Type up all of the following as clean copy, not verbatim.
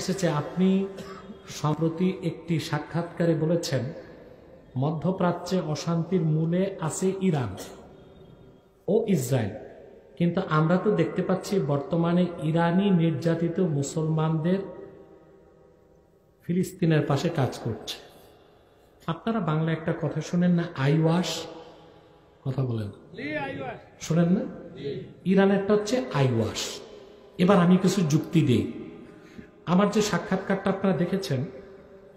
এসেছে আপনি সম্প্রতি একটি সাক্ষাৎকারে বলেছেন মধ্যপ্রাচ্যে অশান্তির মূলে আছে ইরান ও ইসরায়েল, কিন্তু আমরা তো দেখতে পাচ্ছি বর্তমানে ইরানি নির্যাতিত মুসলমানদের ফিলিস্তিনের পাশে কাজ করছে। আপনারা বাংলা একটা কথা শোনেন না, আইওয়াশ কথা বলেন, শোনেন না? ইরানেরটা হচ্ছে আইওয়াশ। এবার আমি কিছু যুক্তি দিই। আমার যে সাক্ষাৎকারটা আপনারা দেখেছেন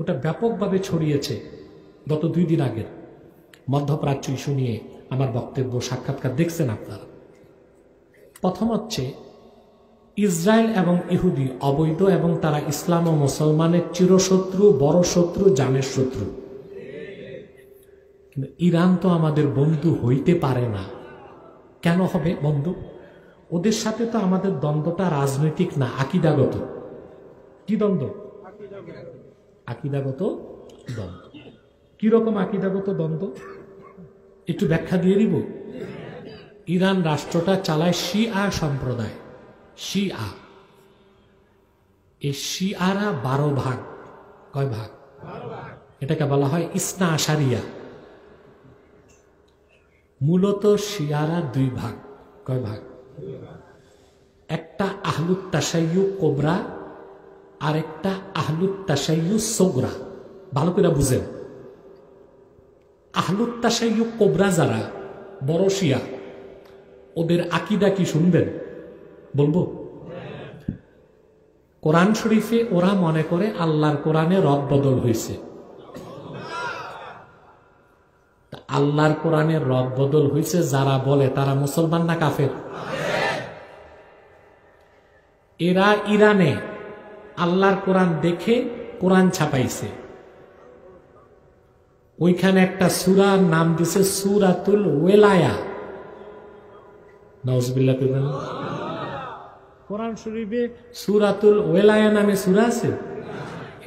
ওটা ব্যাপকভাবে ছড়িয়েছে গত 2 দিন আগের মধ্যপ্রাচ্য ইস্যু নিয়ে আমার বক্তব্য সাক্ষাৎকার দেখছেন আপনারা। প্রথম হচ্ছে ইসরায়েল এবং ইহুদি অবৈধ এবং তারা ইসলাম ও মুসলমানের চিরশত্রু, বড় শত্রু, জানের শত্রু। কিন্তু ইরান তো আমাদের বন্ধু হইতে পারে না। কেন হবে বন্ধু? ওদের সাথে তো আমাদের দ্বন্দ্বটা রাজনৈতিক না, আকিদাগত। কি দ্বন্দ্ব? আকিদাগত দ্বন্দ্ব। কিরকম আকিদাগত দ্বন্দ্ব একটু ব্যাখ্যা দিয়ে দিব। ইরান রাষ্ট্রটা চালায় শিয়া সম্প্রদায়, শিয়া। এই শিয়ারা 12 ভাগ। কয় ভাগ? এটাকে বলা হয় ইসনা আশারিয়া। মূলত শিয়ারা 2 ভাগ। কয় ভাগ? একটা আহলুত তাশাইয়ু কোবরা আর একটা আহলুত তাশাইয়ু সোগরা। ভালো করে বুঝেন। আহলুত তাশাইয়ু কোবরা যারা বড় শিয়া, ওদের আকীদা কি শুনবেন? বলবো। কোরআন শরীফে ওরা মনে করে আল্লাহর কোরআনে রদ বদল হয়েছে। আল্লাহর কোরআনে রদ বদল হয়েছে যারা বলে তারা মুসলমান না কাফের? এরা ইরানে আল্লাহর কোরআন দেখে কোরআন ছাপাইছে। ওইখানে একটা সূরার নাম দিছে সূরাতুল ওয়ালায়া। নাউজুবিল্লাহ। কোরআন শরীফে সূরাতুল ওয়ালায়া নামে সূরা আছে।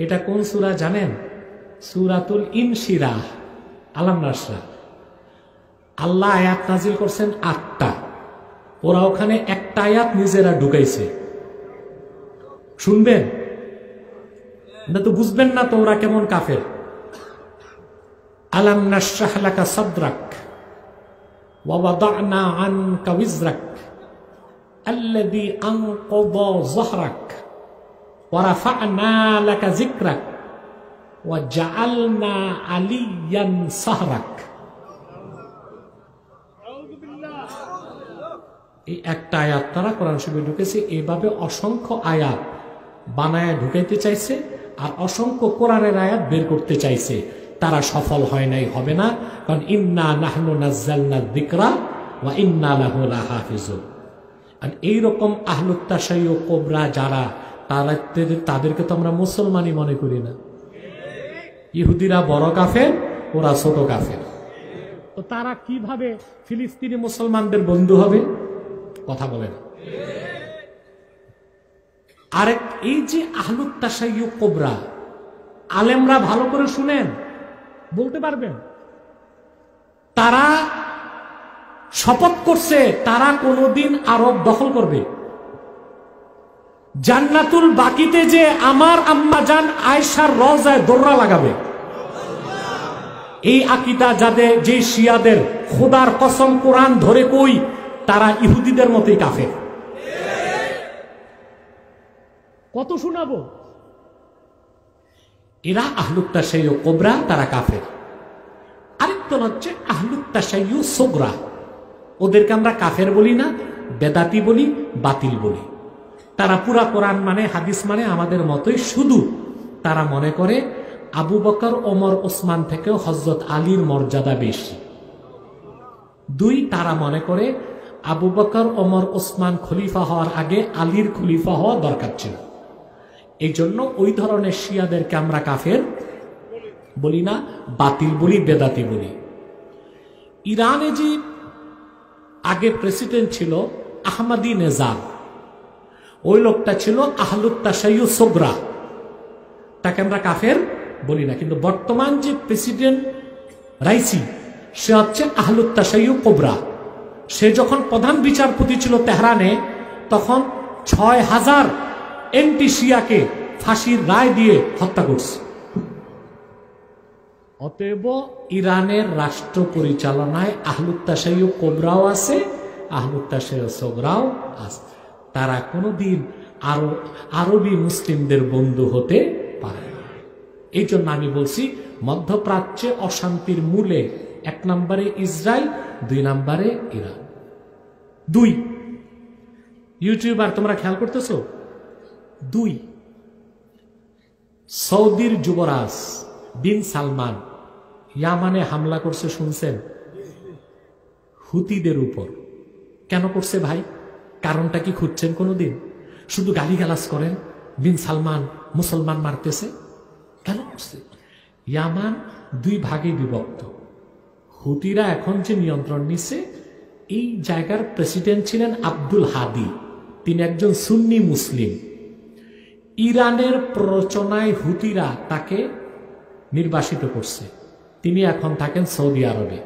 এটা কোন সূরা জানেন? সূরাতুল ইনশিরাহ, আলাম নাশরা। আল্লাহ আয়াত নাজিল করছেন 8টা। ওরা ওখানে একটা আয়াত নিজেরা ঢুকাইছে। শুনবেন না তো বুঝবেন না তো ওরা কেমন কাফের। আলাম নাশরাহ লাকা সাদরাক ওয়া ওয়াদা'না আনকা ওয়িজরাক আল্লাযী আনকাযা যাহরাক ওয়া রাফা'না লাকা যিকরাক ওয়া জাআলনা আলিয়ান সাহরাক। এই একটা আয়াত তারা কোরআন শরীফে ঢুকেছে। এভাবে অসংখ্য আয়াত বানায় ঢুকাইতে চাইছে আর অসংখ্য কোরআনের আয়াত বের করতে চাইছে। তারা সফল হয় নাই, হবে না। কারণ ইন্না নাহনু নাযালনা যিকরা ওয়া ইন্না লাহু লাহাফিজুন। আর এইরকম আহলুত তাশাইয়ু কোবরা যারা, তাদেরকে তো আমরা মুসলমানই মনে করি না। ইহুদিরা বড় কাফের, ওরা ছোট কাফের। তো তারা কিভাবে ফিলিস্তিনি মুসলমানদের বন্ধু হবে? কথা বলেন। আরেক এই যে আহলুত তাশাইয়ু কোবরা, আলেমরা ভালো করে শুনেন, বলতে পারবেন। তারা শপথ করছে তারা কোনদিন আরব দখল করবে। জান্নাতুল বাকিতে যে আমার আম্মা জান আয়েশার রওজায় দোররা লাগাবে। এই আকীদা যাদের, যে শিয়াদের, খোদার কসম কোরআন ধরে কই তারা ইহুদিদের মতোই কাফের। কত শোনাবো? এরা আহলুত তাশাইয়ু কোবরা, তারা কাফের। আরেকদল হচ্ছে আহলুত তাশাইয়ু সোগরা। ওদেরকে আমরা কাফের বলি না, বেদাতি বলি, বাতিল বলি। তারা পুরা কোরআন মানে, হাদিস মানে আমাদের মতোই, শুধু তারা মনে করে আবু বকর, ওমর, ওসমান থেকেও হযরত আলীর মর্যাদা বেশি। 2, তারা মনে করে আবু বকর, ওমর, ওসমান খলিফা হওয়ার আগে আলীর খলিফা হওয়া দরকার ছিল। এই জন্য ওই ধরনের শিয়াদেরকে আমরা কাফের বলি না, বাতিল বলি, বেদাতি বলি। ইরানে যে আগে প্রেসিডেন্ট ছিল আহমদি নেজাদ, ওই লোকটা ছিল আহলুত তাশাইয়ু সোগরা, তাকে আমরা কাফের বলি না। কিন্তু বর্তমান যে প্রেসিডেন্ট রাইসি, সে হচ্ছে আহলুত তাশাইয়ু কোবরা। সে যখন প্রধান বিচারপতি ছিল তেহরানে, তখন 6000 এন্টি শিয়াকে ফাঁসির রায় দিয়ে হত্যা করছে। অতএব ইরানের রাষ্ট্র পরিচালনায় আহলুত তাশাইয়ুর কোবরাও আছে, আহলুত তাশাইয়ুর সোগরাও আছে। তারা কোনোদিন আরবি মুসলিমদের বন্ধু হতে পারে না। এই জন্য আমি বলছি মধ্যপ্রাচ্যে অশান্তির মূলে 1 নম্বরে ইসরায়েল, 2 নম্বরে ইরান। 2 ইউটিউবার তোমরা খেয়াল করতেছো? 2 সৌদির যুবরাজ বিন সালমান ইয়ামানে হামলা করছে, শুনছেন? হুতিদের উপর। কেন করছে ভাই? কারণটা কি খুঁজছেন কোনোদিন? শুধু গালিগালাজ করেন, বিন সালমান মুসলমান মারতেছে। কেন করছে? ইয়ামান 2 ভাগে বিভক্ত। হুতিরা এখন যে নিয়ন্ত্রণ নিচ্ছে, এই জায়গার প্রেসিডেন্ট ছিলেন আব্দুল হাদি, তিনি একজন সুন্নি মুসলিম। ইরানের প্ররোচনায় হুতিরা তাকে নির্বাসিত করছে, তিনি এখন থাকেন সৌদি আরবে।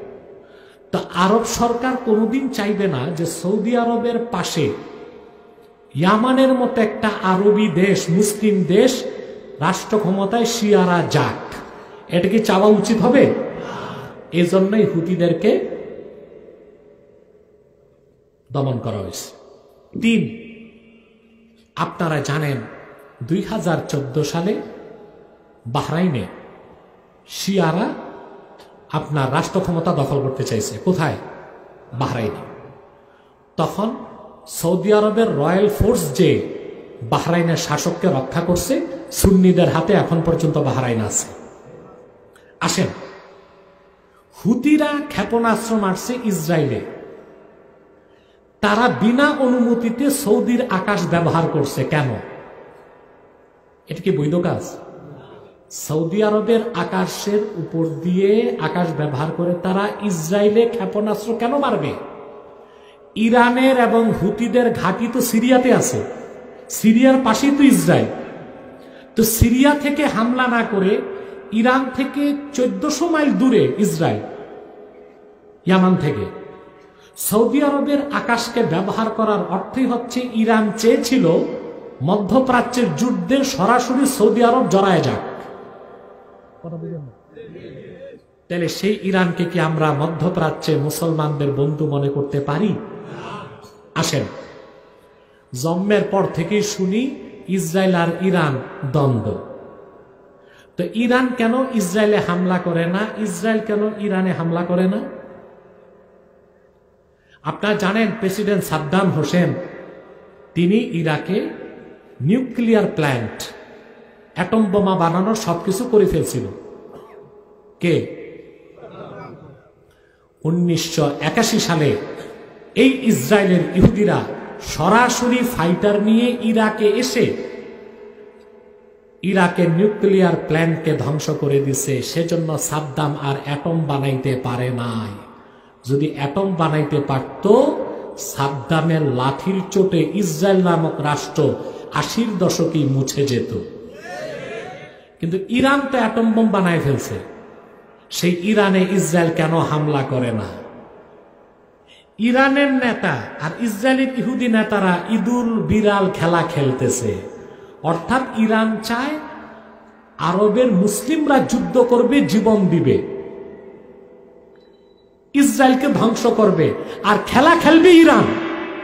তো আরব সরকার কোনোদিন চাইবে না যে সৌদি আরবের পাশে ইয়ামানের মতো একটা আরবি দেশ, মুসলিম দেশ রাষ্ট্র ক্ষমতায় শিয়ারা যাক। এটা কি চাওয়া উচিত হবে? এজন্যই হুতিদেরকে দমন করা হয়েছে। 3 আপনারা জানেন 2014 সালে বাহরাইনে শিয়ারা আপনার রাষ্ট্র ক্ষমতা দখল করতে চাইছে। কোথায়? বাহরাইনে। তখন সৌদি আরবের রয়্যাল ফোর্স যে বাহরাইনের শাসককে রক্ষা করছে, সুন্নিদের হাতে এখন পর্যন্ত বাহরাইন আছে। আসেন, হুতিরা ক্ষেপণাস্ত্র মারছে ইসরায়েলে, তারা বিনা অনুমতিতে সৌদির আকাশ ব্যবহার করছে। কেন? এটা কি বৈধ কাজ? সৌদি আরবের আকাশের উপর দিয়ে আকাশ ব্যবহার করে তারা ইসরায়েলে ক্ষেপণাস্ত্র কেন মারবে? ইরানের এবং হুতিদের ঘাঁটি তো সিরিয়াতে আছে, সিরিয়ার পাশেই তো ইসরায়েল। তো সিরিয়া থেকে হামলা না করে ইরান থেকে 1400 মাইল দূরে ইসরায়েল, ইয়ামান থেকে সৌদি আরবের আকাশকে ব্যবহার করার অর্থই হচ্ছে ইরান চেয়েছিল মধ্যপ্রাচ্যের যুদ্ধে সরাসরি সৌদি আরব জড়ায় যাক। তাহলে সেই ইরানকে কি আমরা মধ্যপ্রাচ্যে মুসলমানদের বন্ধু মনে করতে পারি? আসেন, জন্মের পর থেকেই শুনি ইসরায়েল আর ইরান দ্বন্দ্ব। তো ইরান কেন ইসরায়েলে হামলা করে না? ইসরায়েল কেন ইরানে হামলা করে না? আপনারা জানেন প্রেসিডেন্ট সাদ্দাম হোসেন তিনি ইরাকে নিউক্লিয়ার প্ল্যান্ট, অ্যাটম বোমা বানানোর সবকিছু করে ফেলছিল। কে? 1981 সালে এই ইসরায়েলের ইহুদিরা সরাসরি ফাইটার নিয়ে ইরাকে এসে ইরাকের নিউক্লিয়ার প্ল্যান্টকে ধ্বংস করে দিছে। সেজন্য সাদ্দাম আর অ্যাটম বানাইতে পারে নাই। যদি অ্যাটম বানাইতে পারত, সাদ্দামের লাঠির চোটে ইসরায়েল নামক রাষ্ট্র 80-র দশকেই মুছে যেত। কিন্তু ইরান তো অ্যাটম বোম বানায় ফেলছে। সেই ইরানে ইসরায়েল কেন হামলা করে না? ইরানের নেতা আর ইসরায়েলের ইহুদি নেতারা ঈদুল বিড়াল খেলা খেলতেছে। অর্থাৎ ইরান চায় আরবের মুসলিমরা যুদ্ধ করবে, জীবন দিবে, ইসরায়েলকে ধ্বংস করবে, আর খেলা খেলবে ইরান।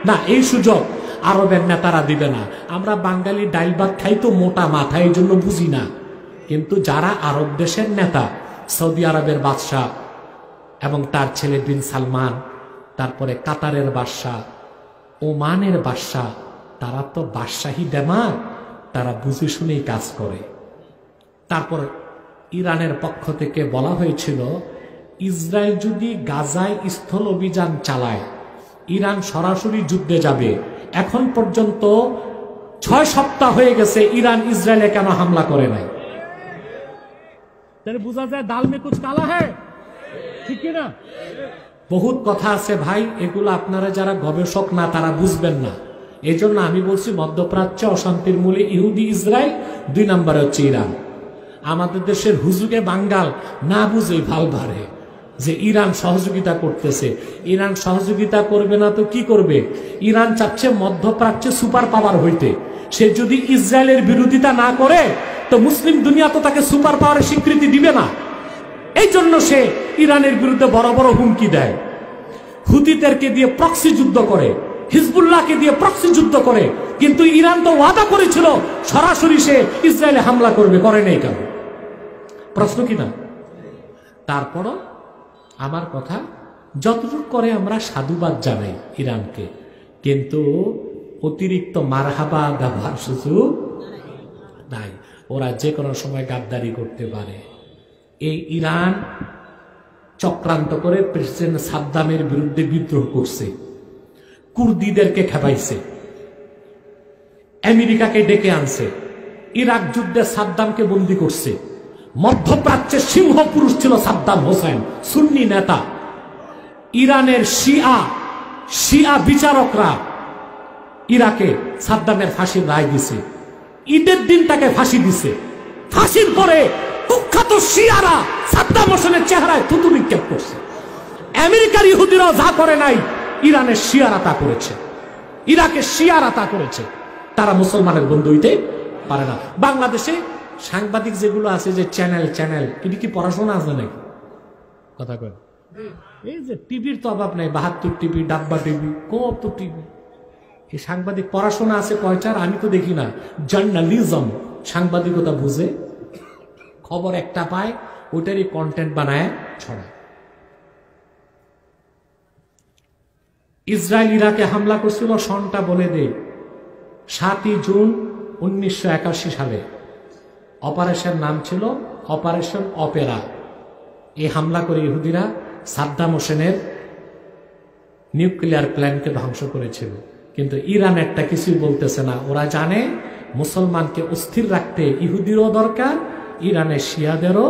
না, এই সুযোগ আরবের নেতারা দিবে না। আমরা বাঙালি ডাইল ভাত খাই তো মোটা মাথা, এই জন্য বুঝি না। কিন্তু যারা আরব দেশের নেতা, সৌদি আরবের বাদশাহ এবং তার ছেলে বিন সালমান, তারপরে কাতারের বাদশাহ, ওমানের বাদশাহ, তারা তো বাদশাহী দেমাগ, তারা বুঝে শুনেই কাজ করে। তারপর ইরানের পক্ষ থেকে বলা হয়েছিল ইসরায়েল যদি গাজায় স্থল অভিযান চালায়, ইরান সরাসরি যুদ্ধে যাবে। এখন পর্যন্ত 6 সপ্তাহ হয়ে গেছে, ইরান ইসরায়েলে কেন হামলা করে নাই? তাহলে বোঝা যায় দাল মে কুছ কালা হ্যায়, ঠিক না? বহুত কথা আছে ভাই, এগুলো আপনারা যারা গবেষক না তারা বুঝবেন না। এই জন্য আমি বলছি মধ্যপ্রাচ্যে অশান্তির মূলে ইহুদি ইসরায়েল, 2 নম্বরে হচ্ছে ইরান। আমাদের দেশের হুজুগে বাঙ্গাল না বুঝেই ভাল ভারে, যে ইরান সহযোগিতা করতেছে। ইরান সহযোগিতা করবে না তো কি করবে? ইরান চাচ্ছে মধ্যপ্রাচ্যে সুপার পাওয়ার হইতে। সে যদি ইসরায়েলের বিরোধিতা না করে তো মুসলিম দুনিয়া তো তাকে সুপার পাওয়ারের স্বীকৃতি দিবে না। এই জন্য সে ইরানের বিরুদ্ধে বড় বড় হুমকি দেয়, হুতিদেরকে দিয়ে প্রক্সি যুদ্ধ করে, হিজবুল্লাহকে দিয়ে প্রক্সি যুদ্ধ করে। কিন্তু ইরান তো ওয়াদা করেছিল সরাসরি সে ইসরায়েলে হামলা করবে, করে নেই কেন? প্রশ্ন কি না? তারপরও আমার কথা, যতটুকু করে আমরা সাধুবাদ জানাই ইরানকে, কিন্তু অতিরিক্ত মারহাবা ব্যবহার সুযোগ নাই। ওরা যে কোনো সময় গাদ্দারি করতে পারে। এই ইরান চক্রান্ত করে প্রেসিডেন্ট সাদ্দামের বিরুদ্ধে বিদ্রোহ করছে, কুর্দিদেরকে খেপাইছে, আমেরিকাকে ডেকে আনছে, ইরাক যুদ্ধে সাদ্দামকে বন্দী করছে। মধ্যপ্রাচ্যের সিংহ পুরুষ ছিল সাদ্দাম হোসেন, সুন্নি নেতা। ইরানের শিয়া বিচারকরা ইরাকে সাদ্দামের ফাঁসির রায় দিছে। ঈদের দিন তাকে ফাঁসি দিছে। ফাঁসির পরে কুখ্যাত শিয়ারা সাদ্দাম হোসেনের চেহারায় থুতু নিক্ষেপ করছে। আমেরিকার ইহুদিরাও যা করে নাই, ইরানের শিয়ারা তা করেছে, ইরাকের শিয়ারা তা করেছে। তারা মুসলমানের বন্ধু হইতে পারে না। বাংলাদেশে সাংবাদিক যেগুলো আছে, যে চ্যানেল কিন্তু কি পড়াশোনা আছে নাকি? কথা কয়, এই যে টিভির তো অভাব নাই, 72 টিভি, ডাব্বা টিভি, কত টিভি। এই সাংবাদিক পড়াশোনা আছে কয়টার? আমি তো দেখি না। জার্নালিজম, সাংবাদিকতা বুঝে, খবর একটা পায়, ওইটারই কন্টেন্ট বানায় ছড়ায়। ইসরায়েল ইরাকে হামলা করছিল, সনটা বলে দেই, 7 জুন 1981 সালে। অপারেশন নাম ছিল অপারেশন অপেরা। এই হামলা করে ইহুদিরা সাদ্দাম হোসেনের নিউক্লিয়ার প্ল্যান্টকে ধ্বংস করেছিল। কিন্তু ইরান একটা কিছুই বলতেছে না। ওরা জানে মুসলমানকে অস্থির রাখতে ইহুদিরও দরকার, ইরানের শিয়াদেরও